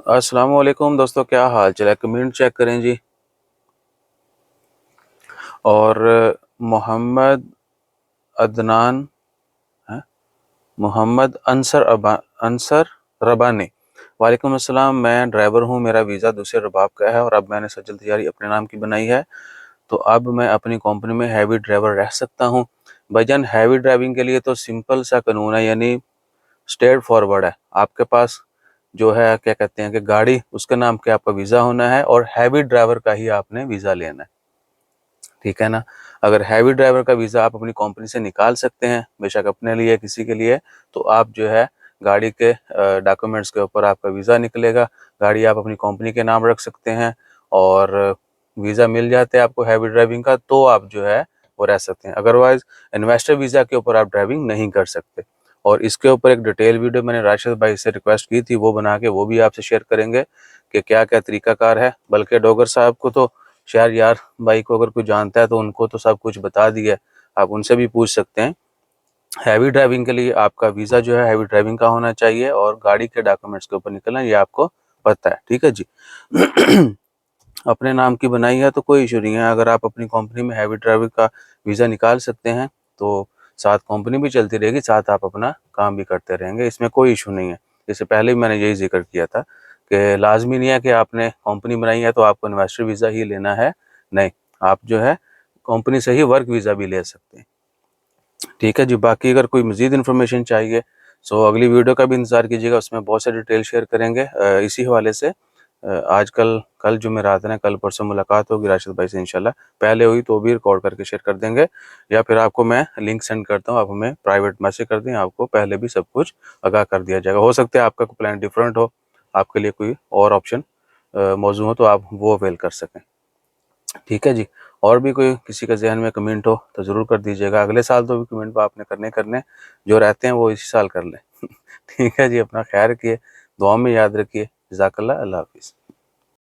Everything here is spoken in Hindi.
अस्सलाम वालेकुम दोस्तों, क्या हाल चाल है? कमेंट चेक करें जी। और मोहम्मद अदनान है, मोहम्मद अंसर रबानी। वालेकुम अस्सलाम। मैं ड्राइवर हूँ, मेरा वीज़ा दूसरे रबाब का है और अब मैंने सज्जल तैयारी अपने नाम की बनाई है, तो अब मैं अपनी कंपनी में हैवी ड्राइवर रह सकता हूँ। भाईजान, हैवी ड्राइविंग के लिए तो सिंपल सा कानून है, यानी स्ट्रेट फॉरवर्ड है। आपके पास जो है क्या कहते हैं कि गाड़ी, उसके नाम के आपका वीज़ा होना है और हैवी ड्राइवर का ही आपने वीज़ा लेना है, ठीक है ना। अगर हैवी ड्राइवर का वीज़ा आप अपनी कंपनी से निकाल सकते हैं, बेशक अपने लिए किसी के लिए, तो आप जो है गाड़ी के डॉक्यूमेंट्स के ऊपर आपका वीज़ा निकलेगा, गाड़ी आप अपनी कंपनी के नाम रख सकते हैं और वीज़ा मिल जाते हैं आपको हैवी ड्राइविंग का, तो आप जो है वो रह सकते हैं। अदरवाइज इन्वेस्टर वीज़ा के ऊपर आप ड्राइविंग नहीं कर सकते। और इसके ऊपर एक डिटेल वीडियो मैंने राशिद भाई से रिक्वेस्ट की थी, वो बना के वो भी आपसे शेयर करेंगे कि क्या क्या तरीकाकार है। बल्कि डोगर साहब को तो शायद यार भाई को अगर कोई जानता है तो उनको तो सब कुछ बता दिया, आप उनसे भी पूछ सकते हैं। हैवी ड्राइविंग के लिए आपका वीज़ा जो है हैवी ड्राइविंग का होना चाहिए और गाड़ी के डॉक्यूमेंट्स के ऊपर निकलना, ये आपको पता है, ठीक है जी। अपने नाम की बनाई है तो कोई इशू नहीं है। अगर आप अपनी कंपनी में हैवी ड्राइविंग का वीज़ा निकाल सकते हैं तो साथ कंपनी भी चलती रहेगी, साथ आप अपना काम भी करते रहेंगे, इसमें कोई इशू नहीं है। इससे पहले भी मैंने यही जिक्र किया था कि लाजमी नहीं है कि आपने कंपनी बनाई है तो आपको इन्वेस्टर वीज़ा ही लेना है, नहीं, आप जो है कंपनी से ही वर्क वीज़ा भी ले सकते हैं, ठीक है जी। बाकी अगर कोई मज़ीद इन्फॉर्मेशन चाहिए सो अगली वीडियो का भी इंतज़ार कीजिएगा, उसमें बहुत सारी डिटेल शेयर करेंगे इसी हवाले से। आजकल कल जुमेरात है, कल परसों मुलाकात होगी राशिद भाई से इंशाल्लाह। पहले हुई तो भी रिकॉर्ड करके शेयर कर देंगे, या फिर आपको मैं लिंक सेंड करता हूँ, आप हमें प्राइवेट मैसेज कर दें, आपको पहले भी सब कुछ आगाह कर दिया जाएगा। हो सकता है आपका कोई प्लान डिफरेंट हो, आपके लिए कोई और ऑप्शन मौजूद हो तो आप वो अवेल कर सकें, ठीक है जी। और भी कोई किसी का जहन में कमेंट हो तो ज़रूर कर दीजिएगा। अगले साल तो भी कमेंट आपने करने जो रहते हैं वो इसी साल कर लें। ठीक है जी, अपना ख्याल रखिए, दुआ में याद रखिए। जज़ाकल्लाह, अल्लाह हाफिज़।